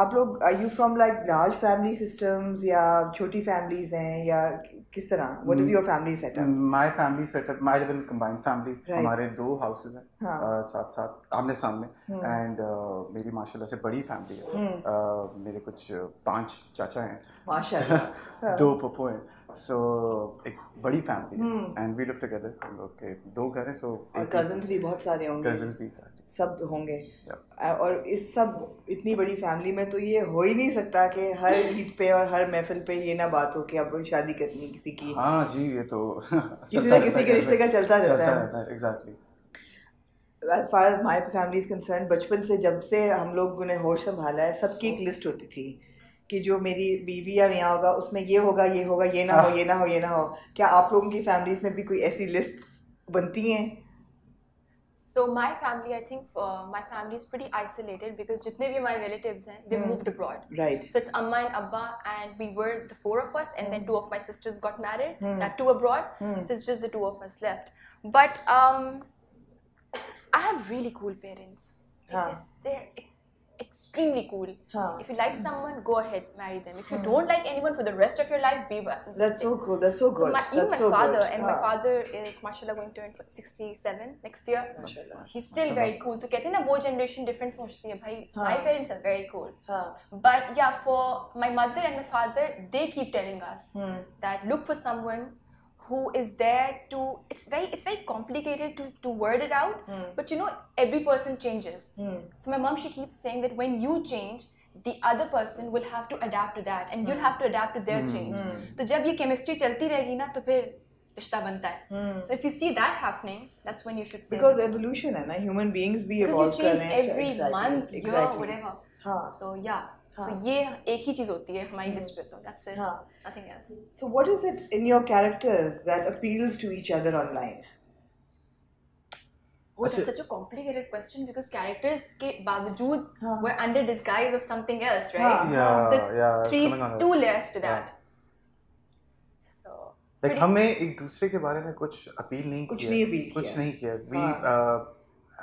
आप लोग are you from like large family systems या छोटी families हैं या किस तरह? What is your family setup? My family setup, I live in combined family. Right. हमारे 2 houses हैं, हाँ. साथ साथ आमने सामने, and मेरी माशाल्लाह से बड़ी family है. मेरे कुछ 5 चाचा हैं, माशाल्लाह. 2 पप्पू हैं, so एक बड़ी family है, and we live together. हम लोग के 2 घर हैं, so और cousins भी बहुत सारे होंगे. Cousins भी सारे सब होंगे. और इस सब इतनी बड़ी फैमिली में तो ये हो ही नहीं सकता कि हर ईद पे और हर महफिल पे ये ना बात हो कि अब शादी करनी किसी की. हाँ जी, ये तो किसी ना किसी के रिश्ते का चलता रहता है. Exactly. As far as my family is concerned, बचपन से जब से हम लोगों ने होश संभाला है, सबकी एक लिस्ट होती थी कि जो मेरी बीवी या मियाँ होगा उसमें ये होगा, ये होगा, ये ना हो, ये ना हो, ये ना हो. क्या आप लोगों की फैमिलीज में भी कोई ऐसी लिस्ट बनती हैं? So my family, I think my family is pretty isolated because jitne bhi my relatives hain, they moved abroad. Right. So it's Amma and Abba, and we were the 4 of us, and then 2 of my sisters got married, that 2 abroad. So it's just the 2 of us left. But I have really cool parents. They're extremely cool. If you like someone, go ahead, marry them. If you don't like anyone for the rest of your life, be well. That's so cool. That's so good. So even my father, and my father is mashallah going to turn 67 next year. Mashallah. He's still very cool. So कहते हैं ना वो generation different सोचती है भाई. My parents are very cool. But yeah, for my mother and my father, they keep telling us that look for someone who is there to, it's very complicated to word it out, but you know, every person changes. So my mom, she keeps saying that when you change, the other person will have to adapt to that, and you'll have to adapt to their change. तो जब ये chemistry चलती रहेगी ना, तो फिर रिश्ता बनता है. So if you see that happening, that's when you should say. Because evolution है ना, human beings भी evolve कर रहे हैं. Because you change every month, year, whatever. So yeah. So ये एक ही चीज होती है हमारी लिस्ट पे, तो that's it. Nothing else. So what is it in your characters that appeals to each other online? Oh, that's such a complicated question because characters के बावजूद we're under disguise of something else, right? Yeah, so 2 layers to that. So like हमें एक दूसरे के बारे में कुछ appeal नहीं किया. कुछ नहीं किया. We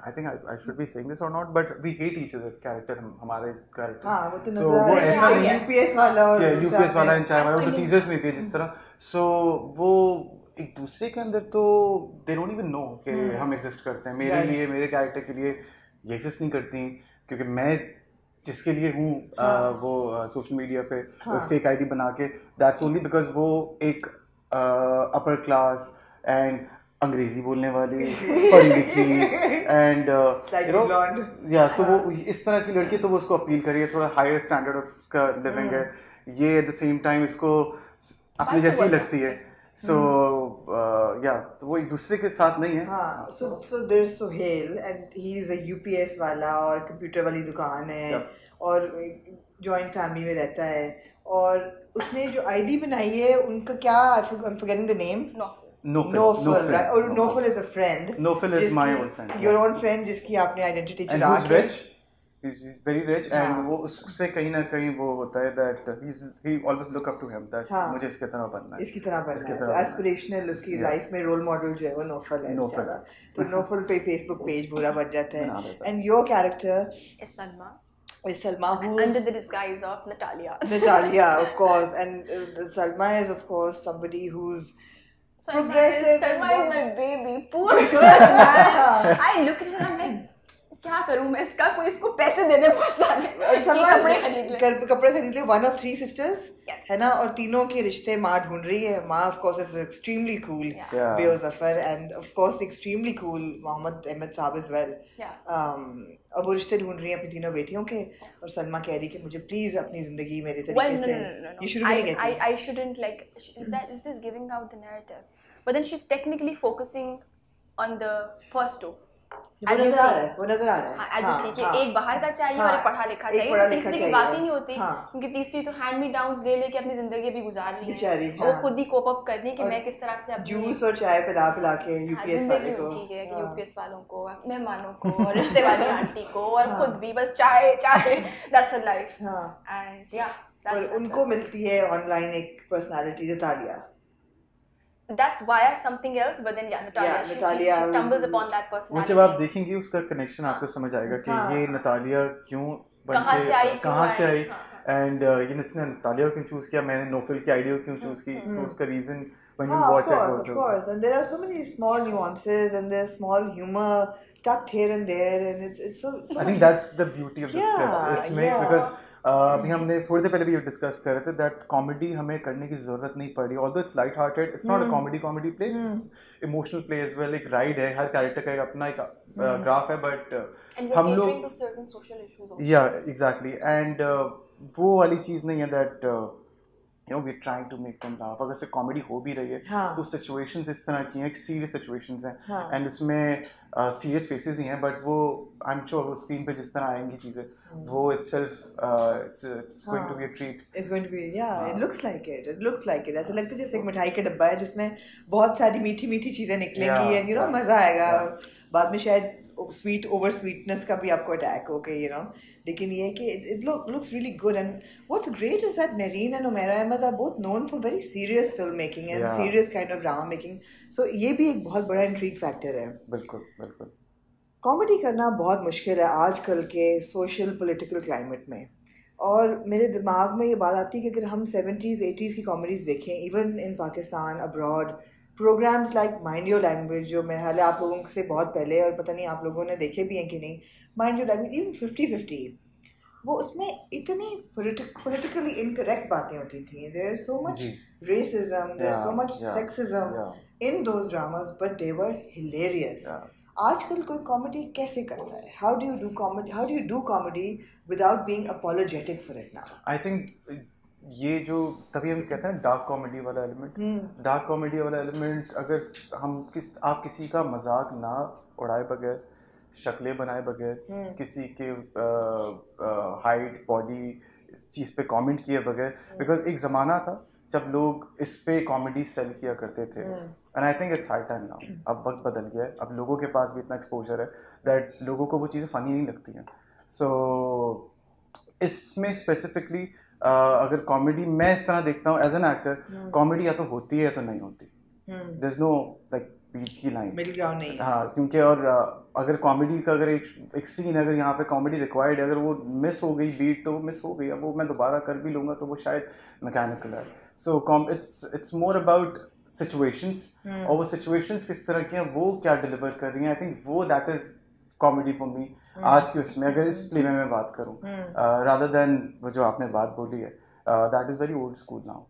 I think I should be saying this or not, but we hate each other character. हमारे character. हाँ, वो तो नजर आ रहा है. वो ऐसा नहीं है. UPS वाला और UPS वाला इन चाय वाला वो तो teasers में भी है जिस तरह. So वो एक दूसरे के अंदर तो they don't even know कि हम exist करते हैं. मेरे लिए, मेरे character के लिए ये exist नहीं करती क्योंकि मैं जिसके लिए हूँ वो social media पे fake ID बना के, that's only because वो एक upper class and अंग्रेजी बोलने वाली पढ़ी लिखी एंड so वो इस तरह की लड़की, तो वो उसको अपील करिए, थोड़ा हायर स्टैंडर्ड ऑफ का लिविंग है ये, एट द सेम टाइम इसको अपनी जैसी लगती है. So तो वो एक दूसरे के साथ नहीं है. So there's Sohail and he's a UPS वाला और कंप्यूटर वाली दुकान है और जॉइंट फैमिली में रहता है, और उसने जो आईडी बनाई है उनका क्या, I'm forgetting the name. Nofal, right? Or Nofal is a friend. Nofal is my old friend. Your own friend जिसकी आपने identity चुरा के. And who's rich? He's very rich, and वो उससे कहीं ना कहीं वो होता है that he always look up to him that मुझे इसकी तरह बनना है. इसकी तरह बनना है. तो aspirational उसकी life में role model जो है वो Nofal है. तो Nofal पे Facebook page पूरा बन जाता है. And your character is Salma. Who's under the disguise of Natalia. Natalia, of course, and Salma is of course somebody who's progressive. Salma is my baby. Poor girl. I look at her and I'm like, क्या करूँ मैं इसका, कोई इसको पैसे दे दे बहुत सारे. कपड़े खरीद ले. One of 3 sisters है ना, और तीनों के रिश्ते माँ ढूंढ रही है. माँ of course is extremely cool, Beo Zafar, and of course extremely cool Mohammad Ahmad साहब as well. अब वो रिश्ते ढूंढ रही हैं अपनी तीनों बेटियों के, और सलमा कह रही कि मुझे प्लीज अपनी जिंदगी मेरे तरीके से. ये शुरू में नहीं कहती. I shouldn't like, is this giving out the narrative? But then she's technically focusing on the first 2. वो नजर आ रहा है. As you see कि एक बाहर का चाहिए और एक पढ़ा लिखा चाहिए, तो तीसरी की बात ही नहीं होती, क्योंकि तीसरी तो हैंड मी डाउन्स ले लेके अपनी जिंदगी भी गुजार रही है, और वो खुद ही कोप अप करनी है कि मैं किस तरह से अपनी जूस और चाय पिला के यूपीएस वाले को, यूपीएस वालों को, मेहमानों को, रिश्ते वाली आंटी को, और खुद भी बस चाय. That's her life. And yeah, और उनको मिलती है ऑनलाइन एक personality Natalia. That's via something else, but then Natalia, she stumbles upon that personality. वो जब आप देखेंगे उसका कनेक्शन आपको समझ आएगा कि ये नतालिया क्यों कहाँ से आई एंड ये इसने तालिया क्यों चूज किया, मैंने नोफिल की आइडिया क्यों चूज की, so उसका reason when you watch it of course, and there are so many small nuances and there's small humor tucked here and there, and it's so I think that's the beauty of the script. इसमें because अभी हमने थोड़ी देर पहले भी discuss कर रहे थे that comedy हमें करने की जरूरत नहीं पड़ी, although it's light hearted, it's not a comedy play, it's emotional play as well. एक राइड है, हर कैरेक्टर का एक अपना एक ग्राफ है, but हम लोग to certain social issues also. Yeah, exactly, and वो वाली चीज नहीं है that you know we're trying to make them laugh. अगर से कॉमेडी हो भी रही है तो सिचुएशंस इस तरह की हैं, एक सीरियस सिचुएशंस हैं एंड इसमें सीरियस फेसेस ही हैं, बट वो आई एम श्योर स्क्रीन पे जिस तरह आएंगी चीजें वो itself it's going to be a treat. It's going to be it looks like it ऐसा लगता है जैसे एक मिठाई का डब्बा है जिसमें बहुत सारी मीठी मीठी चीजें निकलेंगी एंड मजा आएगा बाद में, शायद स्वीट ओवर स्वीटनेस का भी आपको अटैक हो गई लेकिन ये कि it looks really good. And what's great is that Nareen and Umaira Ahmed are both known for very serious filmmaking and serious kind of drama making, so ये भी एक बहुत बड़ा intrigue factor है. बिल्कुल कॉमेडी करना बहुत मुश्किल है आजकल के सोशल पॉलिटिकल क्लाइमेट में, और मेरे दिमाग में ये बात आती है कि अगर हम 70s 80s की कॉमेडीज देखें, even in Pakistan abroad, programmes like Mind Your Language जो मेरे ख्याल है आप लोगों से बहुत पहले, और पता नहीं आप लोगों ने देखे भी हैं कि नहीं, माइंड योर लैंग्वेज इवन 50-50, वो उसमें इतनी पॉलिटिकली इनकरेक्ट बातें होती थी. There is so much racism, there is so much sexism in those dramas, but they were hilarious. आजकल कोई कॉमेडी कैसे करता है? How do you do comedy without being apologetic for it now? I think ये जो तभी हम कहते हैं डार्क कॉमेडी वाला एलिमेंट, अगर आप किसी का मजाक ना उड़ाए बगैर, शक्लें बनाए बगैर, किसी के हाइट बॉडी चीज़ पे कमेंट किए बगैर, बिकॉज एक ज़माना था जब लोग इस पे कॉमेडी सेल किया करते थे and I think it's high time now. अब वक्त बदल गया है, अब लोगों के पास भी इतना एक्सपोजर है दैट लोगों को वो चीज़ें फ़नी नहीं लगती हैं. सो इसमें स्पेसिफिकली अगर कॉमेडी मैं इस तरह देखता हूँ एज एन एक्टर, कॉमेडी या तो होती है या तो नहीं होती. देयर इज नो लाइक बीच की लाइन, मिडिल ग्राउंड नहीं. हाँ, क्योंकि और अगर कॉमेडी का अगर एक सीन अगर यहाँ पे कॉमेडी रिक्वायर्ड है, अगर वो मिस हो गई बीट तो वो मिस हो गई, अब वो मैं दोबारा कर भी लूँगा तो वो शायद मैकेनिकल है. So it's more about situations, और वो सिचुएशंस किस तरह की हैं, वो क्या डिलीवर कर रही हैं. आई थिंक वो that is comedy for me आज की उसमें, अगर इस प्ले में मैं बात करूँ, रादर देन वो जो आपने बात बोली है, that is very old school now.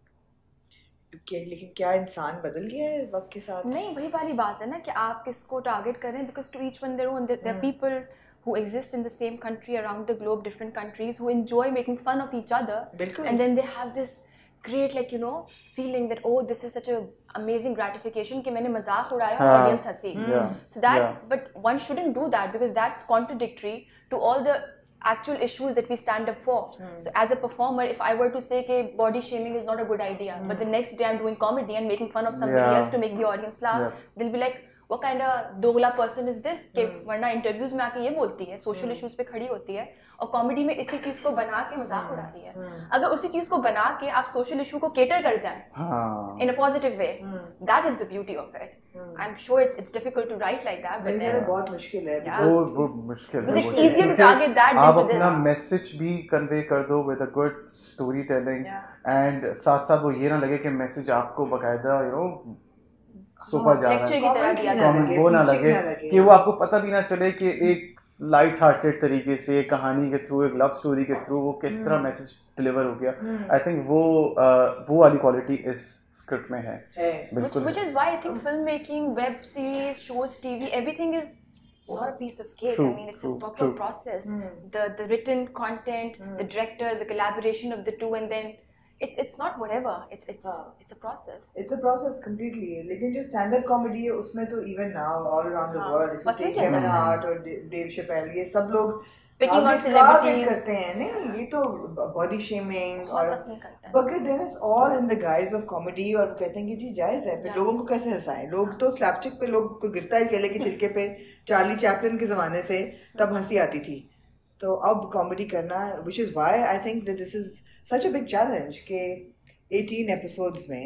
लेकिन क्या इंसान बदल गया है वक्त के साथ? नहीं, वही वाली बात है ना कि आप किसको टारगेट कर रहे हैं, because to each one their own. There are people who exist in the same country around the globe, different countries, who enjoy making fun of each other. Bilkul. And then they have this great feeling that oh, this is such a amazing gratification कि मैंने मजाक उड़ाया और audience हंसी. So that but one shouldn't do that because that's contradictory to all the actual issues that we stand up for. So as a performer, if I were to say कि body shaming is not a good idea, but the next day I'm doing comedy and making fun of somebody else to make the audience laugh, they'll be like, what kind of दोगला person is this, कि वरना interviews में आके ये बोलती है, social issues पे खड़ी होती है और कॉमेडी में इसी चीज को बना के मजाक उड़ा रही है. अगर उसी चीज को बना के आप सोशल इशू को केटर कर जाएं in a positive way, that is the beauty of it. I am sure it's difficult to write like that, but ये बहुत मुश्किल है. वो मुश्किल है. It's easier to target that. आप अपना मैसेज भी कन्वे कर दो with a good story telling, and साथ साथ वो ये ना लगे कि मैसेज आपको बकायदा सोपा जा रहा है, वो ना लगे कि वो आपको पता भी ना चले कि एक लाइट हार्टेड तरीके से कहानी के थ्रू, एक लव स्टोरी के थ्रू वो किस तरह मैसेज डिलीवर हो गया. आई थिंक वो वाली क्वालिटी इस स्क्रिप्ट में है. बिल्कुल. Which is why I think filmmaking, web series, shows, TV, everything is not a piece of cake. I mean, it's a proper process. The written content, the director, the collaboration of the two, and then it's not whatever. It's a process. It's a process completely. लेकिन जो standard comedy है उसमें तो even now all around the world, if you take Kevin Hart और Dave Chappelle, ये सब लोग picking on celebrities करते हैं. नहीं, ये तो body shaming और but then it's all in the guise of comedy, और कहते हैं कि जी जायज़ है. फिर लोगों को कैसे हंसाएं? लोग तो slapstick पे लोग को गिरता है केले के छिलके पे, चार्ली चैपलिन के ज़माने से तब हंसी आती थी. तो अब कॉमेडी करना, which is why I think that this is such a big challenge कि 18 episodes में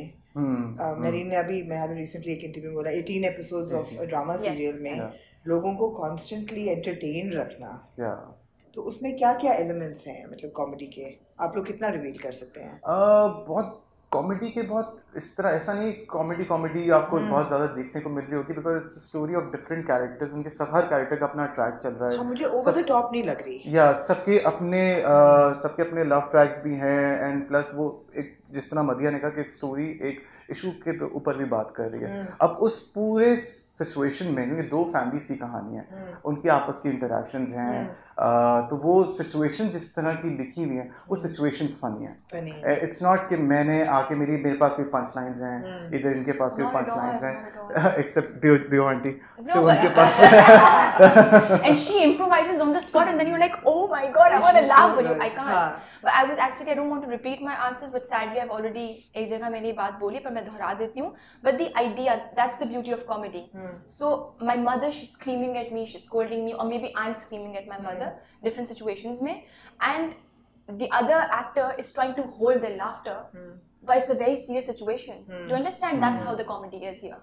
मेरीन ने अभी मैं रिसेंटली एक इंटरव्यू में बोला 18 episodes of a drama serial में लोगों को constantly entertain रखना तो उसमें क्या क्या एलिमेंट्स हैं मतलब कॉमेडी के, आप लोग कितना रिवील कर सकते हैं? बहुत कॉमेडी के बहुत इस तरह ऐसा नहीं कॉमेडी आपको बहुत ज़्यादा देखने को मिल रही होगी, because it's story of different characters, उनके सब हर कैरेक्टर का अपना ट्रैक चल रहा है। हाँ, मुझे ओवर द टॉप नहीं लग रही। या सबके अपने लव ट्रैक्स भी हैं, एंड प्लस वो एक जिस तरह मदिया ने कहा कि स्टोरी एक इशू के ऊपर भी बात कर रही है। अब उस पूरे सिचुएशन में, क्योंकि दो फैमिलीज की कहानी है, उनकी आपस की इंटरेक्शंस हैं, तो वो सिचुएशन जिस तरह की लिखी हुई है वो सिचुएशंस फनी है। इट्स नॉट कि मेरे पास कोई पंच लाइन्स हैं, इधर इनके पास कोई पंच लाइन्स हैं, एक्सेप्ट बियो आंटी, सो उनके पास and she improvises on the spot and then you're like, oh my god, I want to laugh, but I can't. But I don't want to repeat my answers, but sadly I've already एक जगह मैंने बात बोली पर मैं दोहरा देती हूँ। But the idea, that's the beauty of comedy. So my mother, she's screaming at me, she's scolding me, or maybe I'm screaming at my mother, different situations में, and the other actor is trying to hold their laughter, but it's a very serious situation. Do you understand? That's how the comedy is here.